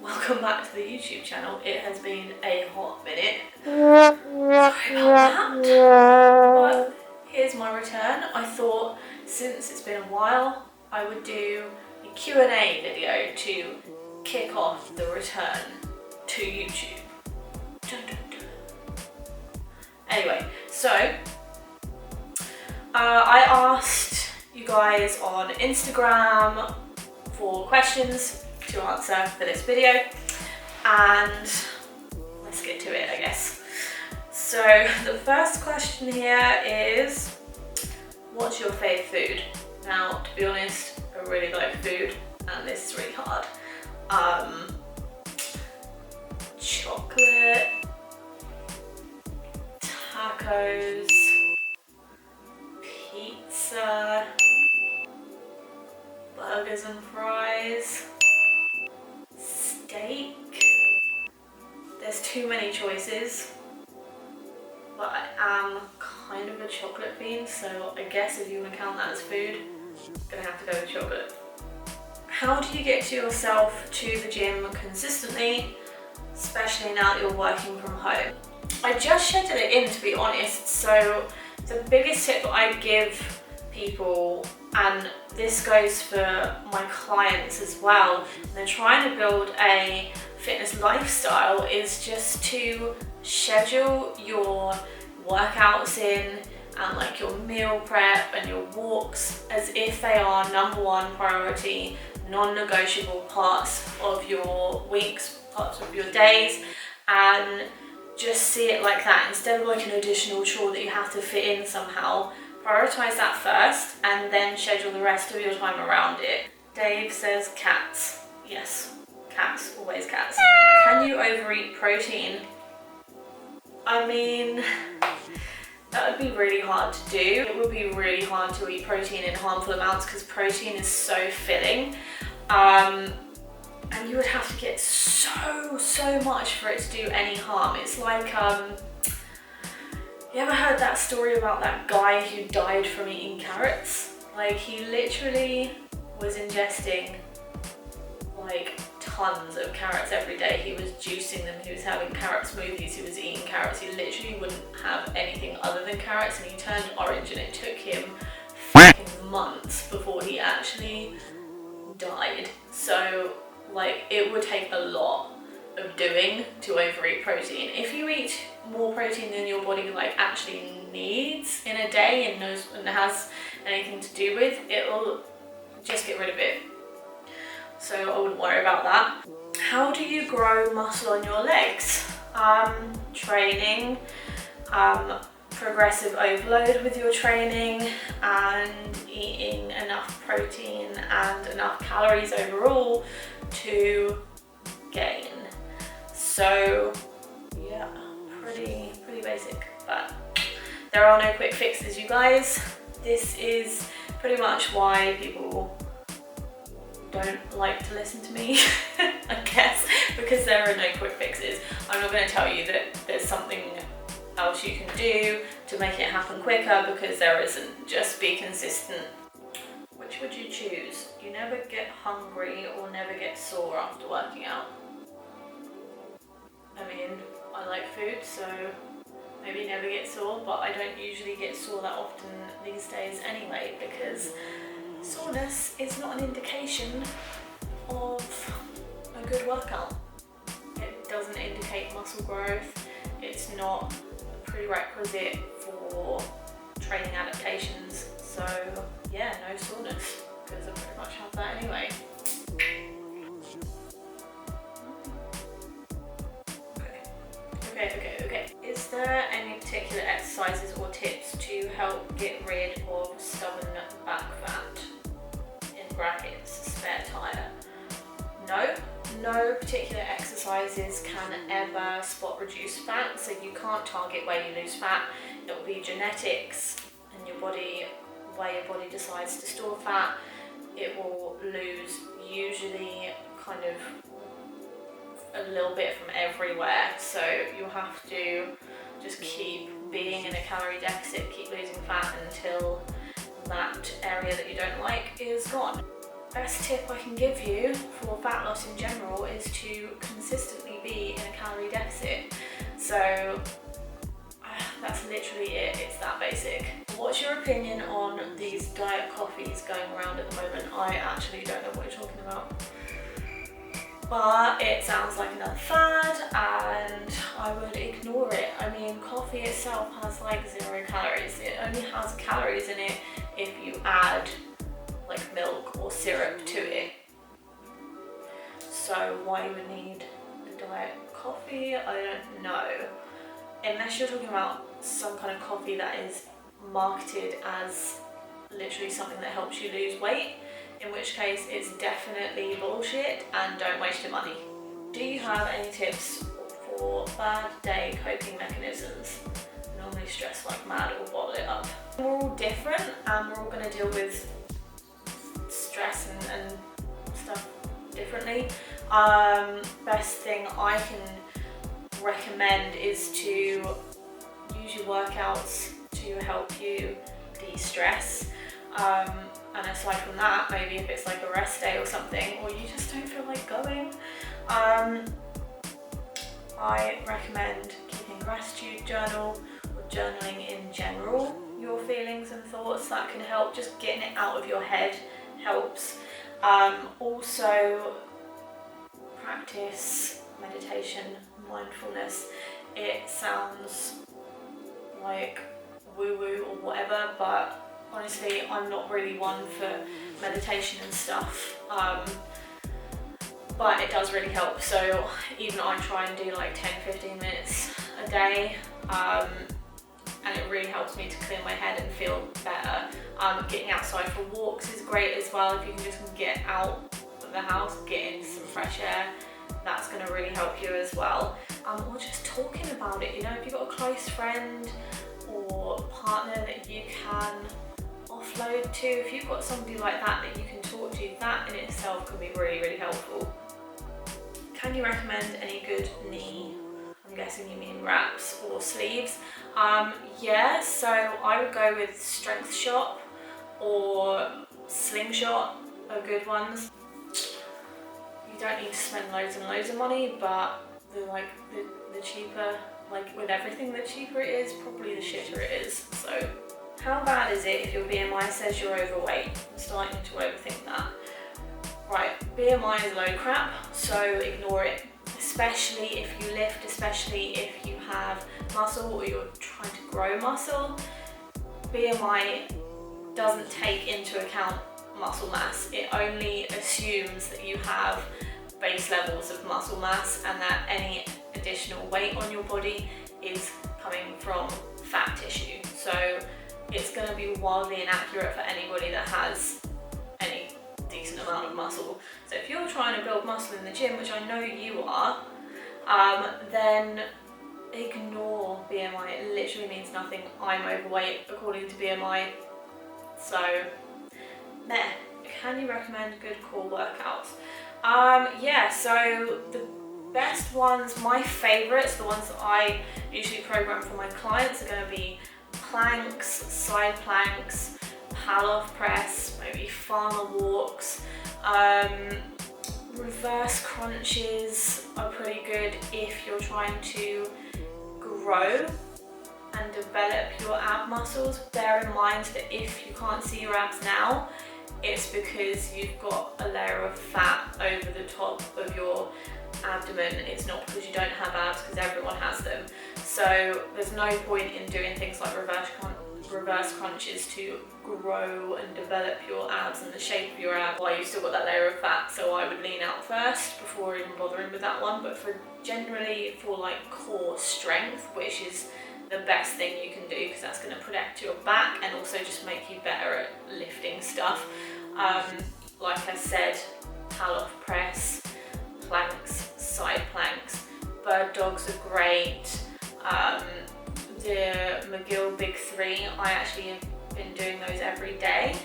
welcome back to the YouTube channel. It has been a hot minute. Sorry about that. But here's my return. I thought since it's been a while, I would do a Q&A video to kick off the return to YouTube. Dun, dun, dun. Anyway, so I asked you guys on Instagram for questions to answer for this video, and let's get to it, I guess. So the first question here is, what's your fave food? Now, to be honest, I really like food, and this is really hard. Chocolate, tacos, pizza, burgers and fries, steak. There's too many choices, but I am kind of a chocolate fiend, so I guess if you want to count that as food, I'm gonna have to go with chocolate. How do you get yourself to the gym consistently, especially now that you're working from home? I just scheduled it in, to be honest, so the biggest tip that I give people, and this goes for my clients as well, and they're trying to build a fitness lifestyle, is just to schedule your workouts in and like your meal prep and your walks as if they are #1 priority, non-negotiable parts of your weeks, parts of your days, and just see it like that instead of like an additional chore that you have to fit in somehow. Prioritize that first and then schedule the rest of your time around it. Dave says cats. Yes, cats, always cats. Can you overeat protein? I mean, that would be really hard to do. It would be really hard to eat protein in harmful amounts because protein is so filling. And you would have to get so much for it to do any harm. It's like, you ever heard that story about that guy who died from eating carrots? Like, he literally was ingesting like tons of carrots every day. He was juicing them, he was having carrot smoothies, he was eating carrots. He literally wouldn't have anything other than carrots, and he turned orange, and it took him fucking months before he actually died. So like, it would take a lot of doing to overeat protein. If you eat more protein than your body like actually needs in a day and knows and has anything to do with, it'll just get rid of it. So I wouldn't worry about that. How do you grow muscle on your legs? Training, progressive overload with your training, and eating enough protein and enough calories overall to gain. So yeah, pretty basic, but there are no quick fixes, you guys. This is pretty much why people don't like to listen to me, I guess, because there are no quick fixes. I'm not going to tell you that there's something else you can do to make it happen quicker, because there isn't. Just be consistent. Which would you choose? You never get hungry or never get sore after working out? I mean, I like food, so maybe never get sore, but I don't usually get sore that often these days anyway, because soreness is not an indication of a good workout. It doesn't indicate muscle growth. It's not a prerequisite for training adaptations. So yeah, no soreness, because I pretty much have that anyway. Okay. Is there any particular exercises or tips to help get rid of stubborn back fat? In brackets, spare tire. No particular exercises can ever spot reduce fat, so you can't target where you lose fat. It will be genetics and your body, where your body decides to store fat. It will lose usually kind of a little bit from everywhere, so you'll have to just keep being in a calorie deficit, keep losing fat until that area that you don't like is gone. Best tip I can give you for fat loss in general is to So that's literally it, it's that basic. What's your opinion on these diet coffees going around at the moment? I actually don't know what you're talking about. But it sounds like another fad and I would ignore it. I mean, coffee itself has like 0 calories. It only has calories in it if you add like milk or syrup to it. So why you would need a diet coffee, I don't know. Unless you're talking about some kind of coffee that is marketed as literally something that helps you lose weight, in which case it's definitely bullshit and don't waste your money. Do you have any tips for bad day coping mechanisms? I normally stress like mad or bottle it up. We're all different and we're all going to deal with stress and stuff differently. Best thing I can recommend is to use your workouts to help you de-stress. And aside from that, maybe if it's like a rest day or something, or you just don't feel like going, I recommend keeping a gratitude journal or journaling in general, your feelings and thoughts. That can help, just getting it out of your head helps. Also practice meditation, mindfulness. It sounds like woo-woo or whatever, but honestly, I'm not really one for meditation and stuff, but it does really help. So even I try and do like 10-15 minutes a day, and it really helps me to clear my head and feel better. Getting outside for walks is great as well. If you can just get out of the house, get into some fresh air, that's going to really help you as well. Or just talking about it, you know, if you've got a close friend or partner that you can offload to, if you've got somebody like that that you can talk to, that in itself can be really, really helpful. Can you recommend any good knee? I'm guessing you mean wraps or sleeves. Yeah, so I would go with Strength Shop or Slingshot are good ones. You don't need to spend loads and loads of money, but the cheaper, like with everything, the cheaper it is, probably the shitter it is. So how bad is it if your BMI says you're overweight? I'm starting to overthink that. Right, BMI is low crap, so ignore it. Especially if you lift, especially if you have muscle or you're trying to grow muscle. BMI doesn't take into account muscle mass. It only assumes that you have base levels of muscle mass and that any additional weight on your body is coming from fat tissue. So it's going to be wildly inaccurate for anybody that has any decent amount of muscle. So if you're trying to build muscle in the gym, which I know you are, then ignore BMI. It literally means nothing. I'm overweight according to BMI. So there. Can you recommend good core workouts? Yeah, so the best ones, my favorites, the ones that I usually program for my clients, are going to be planks, side planks, Pallof press, maybe farmer walks. Reverse crunches are pretty good if you're trying to grow and develop your ab muscles. Bear in mind that if you can't see your abs now, it's because you've got a layer of fat over the top of your abdomen. It's not because you don't have abs, because everyone has them. So there's no point in doing things like reverse crunches to grow and develop your abs and the shape of your abs while you've still got that layer of fat. So I would lean out first before even bothering with that one. But for generally for like core strength, which is the best thing you can do, because that's going to protect your back and also just make you better at lifting stuff. Like I said, Pallof press, planks, side planks, bird dogs are great. The McGill Big Three, I actually have been doing those every day.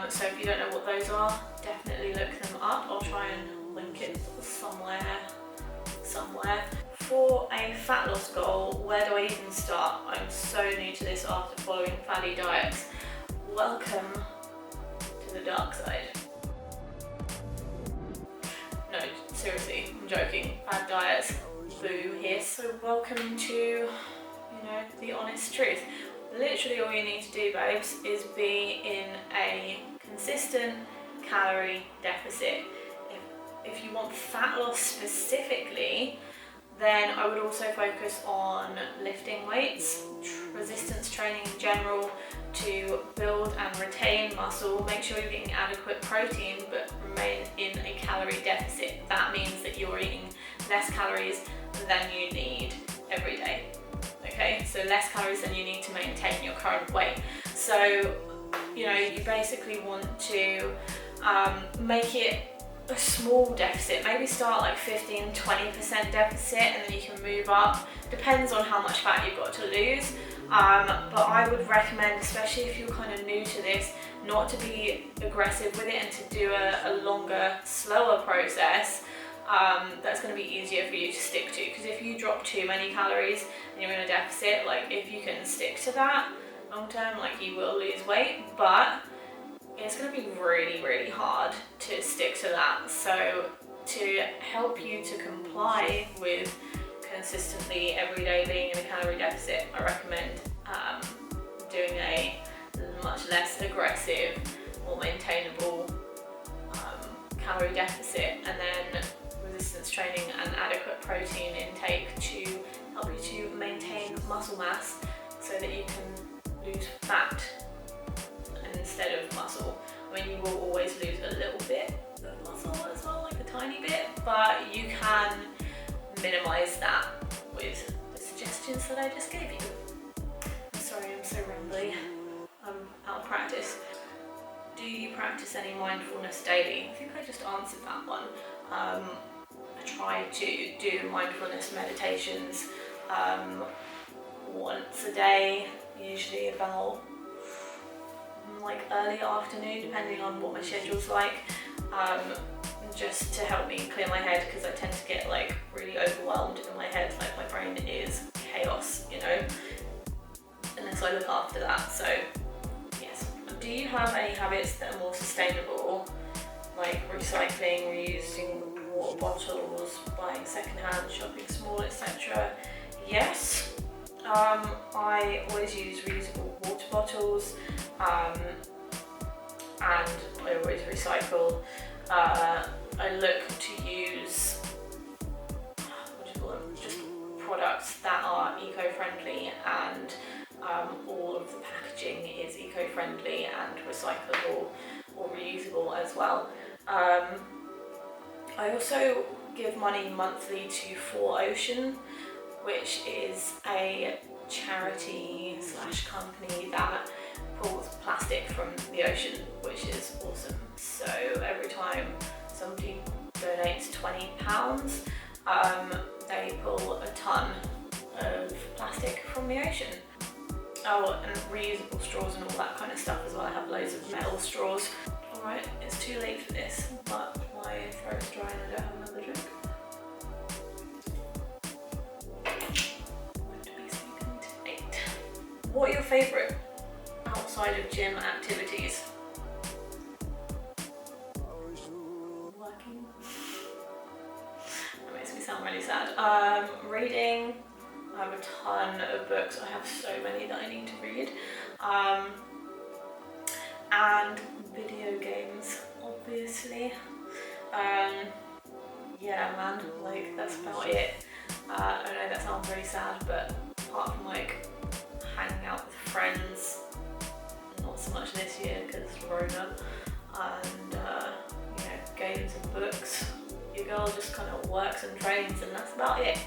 So if you don't know what those are, definitely look them up. I'll try and link it somewhere. For a fat loss goal, where do I even start? I'm so new to this after following fatty diets. Welcome to the dark side. No, seriously, I'm joking. Fad diets, boo here. So welcome to, you know, the honest truth. Literally all you need to do, babes, is be in a consistent calorie deficit. If you want fat loss specifically, then I would also focus on lifting weights, resistance training in general to build and retain muscle. Make sure you're getting adequate protein but remain in a calorie deficit. That means that you're eating less calories than you need every day. Okay, so less calories than you need to maintain your current weight. So, you know, you basically want to make it a small deficit. Maybe start like 15-20% deficit and then you can move up. Depends on how much fat you've got to lose. But I would recommend, especially if you're kind of new to this, not to be aggressive with it and to do a longer, slower process. That's going to be easier for you to stick to, because if you drop too many calories and you're in a deficit, like if you can stick to that long term, like you will lose weight, but it's going to be really, really hard to stick to that. So to help you to comply with consistently every day being in a calorie deficit, I recommend doing a much less aggressive, more maintainable calorie deficit, and then resistance training and adequate protein intake to help you to maintain muscle mass so that you can lose fat instead of muscle. I mean, you will always lose a little bit of muscle as well, like a tiny bit, but you can minimize that with the suggestions that I just gave you. I'm sorry, I'm so rambly. I'm out of practice. Do you practice any mindfulness daily? I think I just answered that one. I try to do mindfulness meditations once a day, usually about like early afternoon, depending on what my schedule's like, just to help me clear my head, because I tend to get like really overwhelmed in my head, like my brain is chaos, you know, unless I look after that. So yes. Do you have any habits that are more sustainable, like recycling, reusing water bottles, buying secondhand, shopping small, etc.? Yes. I always use reusable water bottles, and I always recycle. I look to use, just products that are eco-friendly, and all of the packaging is eco-friendly and recyclable or reusable as well. I also give money monthly to 4Ocean, which is a charity / company that pulls plastic from the ocean, which is awesome. So every time somebody donates £20, they pull a ton of plastic from the ocean. Oh, and reusable straws and all that kind of stuff as well. I have loads of metal straws. Alright, it's too late for this, but my throat's dry and I don't have another drink. What are your favourite outside of gym activities? Working. That makes me sound really sad. Reading. I have a ton of books. I have so many that I need to read. And video games, obviously. Yeah, man, like that's about it. I know that sounds really sad, but apart from like hanging out with friends, not so much this year because Rona, and you know, games and books, your girl just kind of works and trains, and that's about it.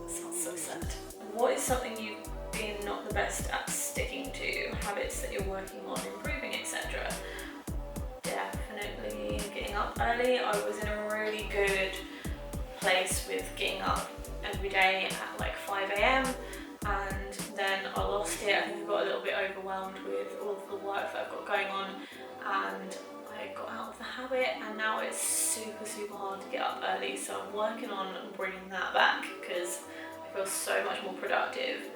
Sounds so sad. What is something you've been not the best at sticking to? Habits that you're working on improving, etc.? Definitely getting up early. I was in a really good place with getting up every day at like 5 a.m. and then I lost it. I think I got a little bit overwhelmed with all of the work that I've got going on, and I got out of the habit, and now it's super hard to get up early. So I'm working on bringing that back, because I feel so much more productive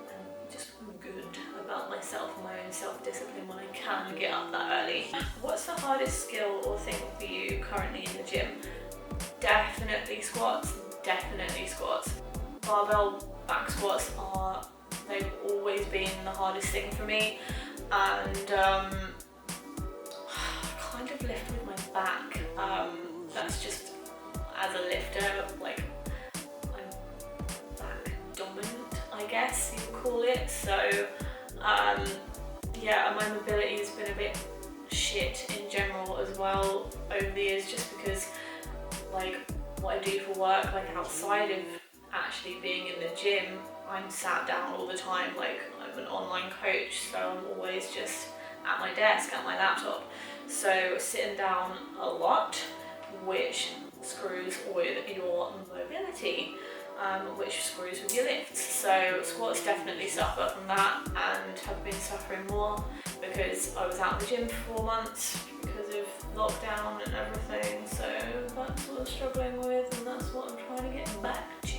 and just good about myself and my own self-discipline when I can get up that early. What's the hardest skill or thing for you currently in the gym? Definitely squats, definitely squats. Barbell back squats they've always been the hardest thing for me, and I kind of lift with my back. That's just, as a lifter, like, I'm back dominant, I guess you could call it. So yeah, my mobility has been a bit shit in general as well over the years, just because like what I do for work, like outside of actually being in the gym, I'm sat down all the time. Like, I'm an online coach, so I'm always just at my desk, at my laptop, so sitting down a lot, which screws with your mobility, which screws with your lifts. So squats definitely suffer from that, and have been suffering more because I was out of the gym for 4 months because of lockdown and everything. So that's what I'm struggling with, and that's what I'm trying to get back to.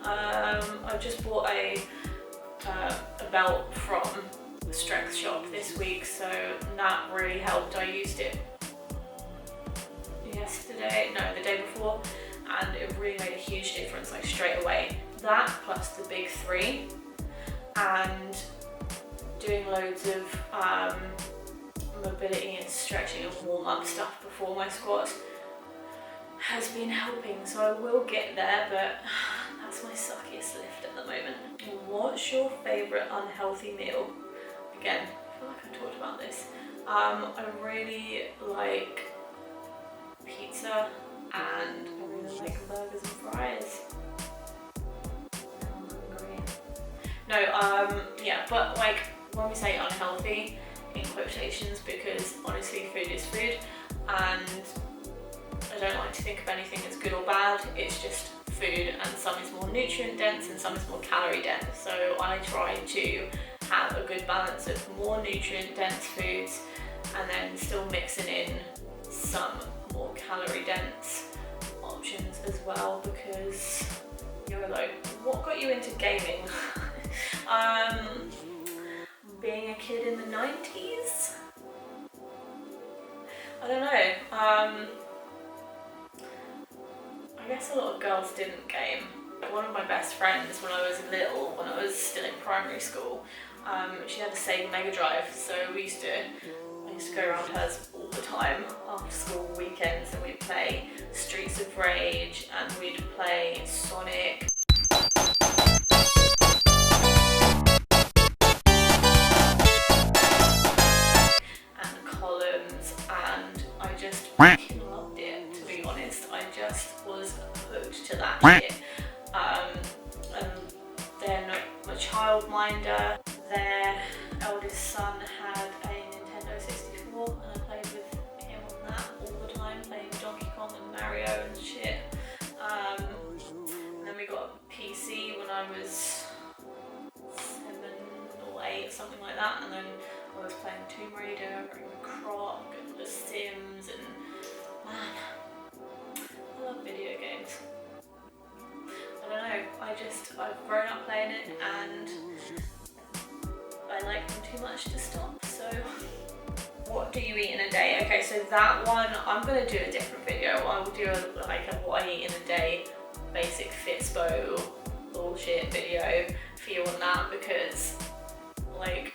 I just bought a belt from the Strength Shop this week, so that really helped. I used it the day before, and it really made a huge difference, like straight away. That plus the big 3, and doing loads of mobility and stretching and warm-up stuff before my squats has been helping. So I will get there, but that's my suckiest lift at the moment. What's your favourite unhealthy meal? Again, I feel like I talked about this. I really like pizza, and I really like burgers and fries. Now I'm hungry. No, yeah, but like, when we say unhealthy, in quotations, because honestly food is food, and I don't like to think of anything as good or bad. It's just food, and some is more nutrient dense and some is more calorie dense. So I try to have a good balance of more nutrient dense foods, and then still mixing in some more calorie dense options as well, because YOLO. What got you into gaming? Being a kid in the 90s? I don't know. I guess a lot of girls didn't game. One of my best friends when I was little, when I was still in primary school, she had a Sega Mega Drive, so I used to go around hers all the time after school weekends, and we'd play Streets of Rage, and we'd play Sonic. And Columns, and I just fucking loved it, to be honest. I just was hooked to that shit. And then my childminder, their eldest son had a Nintendo 64, and I played with him on that all the time, playing Donkey Kong and Mario and shit. And then we got a PC when I was 7 or 8 or something like that, and then I was playing Tomb Raider and Croc and The Sims, and man, I love video games. I don't know, I've grown up playing it, and I like them too much to stop. So what do you eat in a day? Okay, so that one, I'm going to do a different video. I will do a what I eat in a day, basic Fitspo bullshit video for you on that, because like,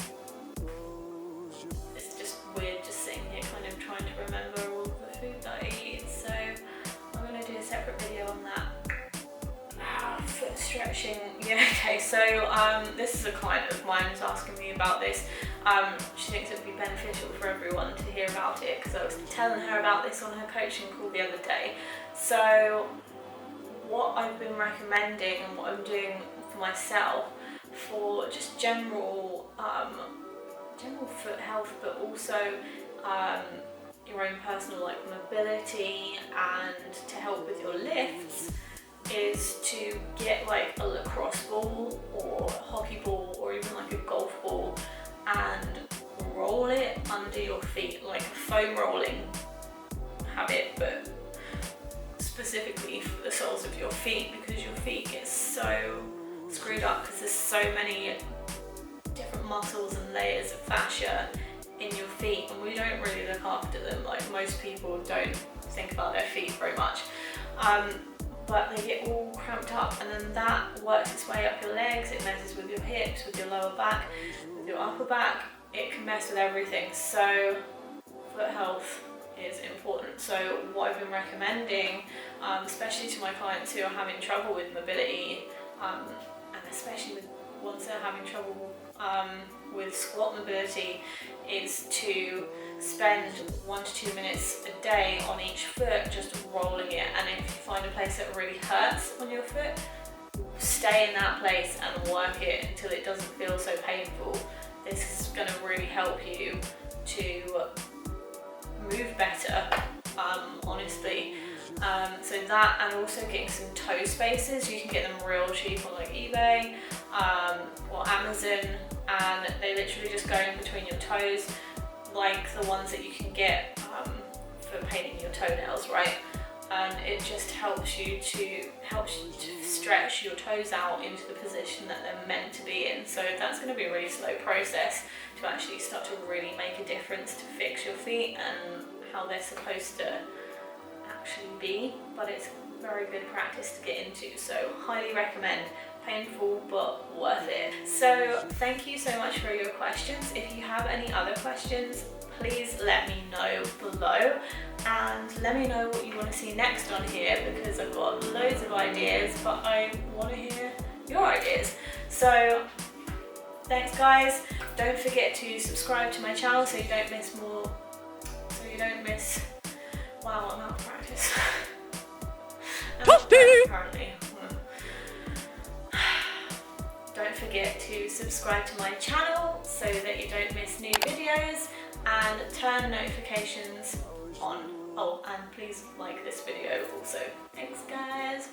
it's just weird just sitting here kind of trying to remember all the food that I eat. So I'm going to do a separate video on that. Foot stretching. Yeah, okay, so this is a client of mine who's asking me about this. She thinks it would be beneficial for everyone to hear about it, because I was telling her about this on her coaching call the other day. So what I've been recommending, and what I'm doing for myself for just general foot health, but also your own personal like mobility, and to help with your lifts, is to get like a lacrosse ball or a hockey ball or even like a golf ball, and roll it under your feet, like a foam rolling habit, but specifically for the soles of your feet, because your feet get so screwed up because there's so many different muscles and layers of fascia in your feet, and we don't really look after them. Like, most people don't think about their feet very much. but they get all cramped up, and then that works its way up your legs. It messes with your hips, with your lower back, with your upper back. It can mess with everything. So foot health is important. So what I've been recommending, especially to my clients who are having trouble with mobility, and especially with ones that are having trouble with squat mobility, is to spend 1 to 2 minutes a day on each foot just rolling it. And if you find a place that really hurts on your foot, stay in that place and work it until it doesn't feel so painful. This is going to really help you to move better, honestly. So that, and also getting some toe spacers. You can get them real cheap on like eBay or Amazon, and they literally just go in between your toes, like the ones that you can get for painting your toenails, right? And it just helps you to stretch your toes out into the position that they're meant to be in. So that's going to be a really slow process to actually start to really make a difference to fix your feet and how they're supposed to actually be, but it's very good practice to get into, so highly recommend. Painful but worth it. So thank you so much for your questions. If you have any other questions, please let me know below, and let me know what you want to see next on here, because I've got loads of ideas, but I want to hear your ideas. So thanks guys. Don't forget to subscribe to my channel so you don't miss more, wow, I'm out of practice. Currently. Don't forget to subscribe to my channel so that you don't miss new videos, and turn notifications on. Oh, and please like this video also. Thanks guys.